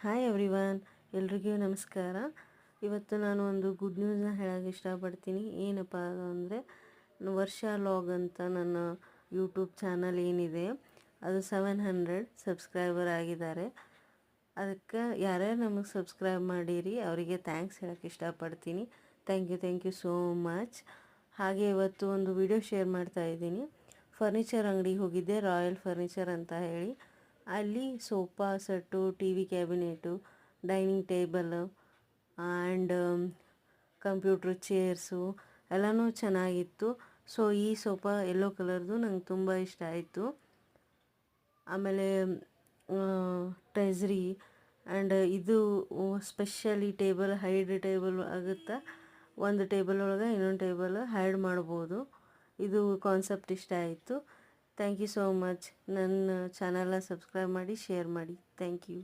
Hi everyone, ಎಲ್ರಿಗೂ ನಮಸ್ಕಾರ. ಇವತ್ತು ನಾನು ಒಂದು ಗುಡ್ ನ್ಯೂಸ್ನ ಹೇಳೋಕ್ಕೆ ಇಷ್ಟಪಡ್ತೀನಿ. ಏನಪ್ಪ ಅಂದರೆ, ವರ್ಷ ಲಾಗ್ ಅಂತ ನನ್ನ ಯೂಟ್ಯೂಬ್ ಚಾನಲ್ ಏನಿದೆ ಅದು 700 ಸಬ್ಸ್ಕ್ರೈಬರ್ ಆಗಿದ್ದಾರೆ. ಅದಕ್ಕೆ ಯಾರ್ಯಾರು ನಮಗೆ ಸಬ್ಸ್ಕ್ರೈಬ್ ಮಾಡಿರಿ ಅವರಿಗೆ ಥ್ಯಾಂಕ್ಸ್ ಹೇಳೋಕ್ಕೆ ಇಷ್ಟಪಡ್ತೀನಿ. Thank you so much. ಹಾಗೆ ಇವತ್ತು ಒಂದು ವಿಡಿಯೋ ಶೇರ್ ಮಾಡ್ತಾ ಇದ್ದೀನಿ. ಫರ್ನಿಚರ್ ಅಂಗಡಿಗೆ ಹೋಗಿದ್ದೆ, ರಾಯಲ್ ಫರ್ನಿಚರ್ ಅಂತ ಹೇಳಿ. ಅಲ್ಲಿ sofa set, T V cabinet, dining table and computer chairs ಎಲ್ಲನೂ ಚೆನ್ನಾಗಿತ್ತು. ಸೊ ಈ ಸೋಫಾ ಯೆಲ್ಲೋ ಕಲರ್ದು ನಂಗೆ ತುಂಬ ಇಷ್ಟ ಆಯಿತು. ಆಮೇಲೆ ಟ್ರೆಸ್ರಿ ಆ್ಯಂಡ್ ಇದು ಸ್ಪೆಷಲಿ ಟೇಬಲ್ ಹೈಡ್ ಟೇಬಲ್ ಆಗುತ್ತಾ, ಒಂದು ಟೇಬಲ್ ಒಳಗೆ ಇನ್ನೊಂದು ಟೇಬಲ್ ಹೈಡ್ ಮಾಡ್ಬೋದು. ಇದು ಕಾನ್ಸೆಪ್ಟ್ ಇಷ್ಟ ಆಯಿತು. Thank you so much. ನನ್ನ ಚಾನಲ್ನ ಸಬ್ಸ್ಕ್ರೈಬ್ ಮಾಡಿ, ಶೇರ್ ಮಾಡಿ. Thank you.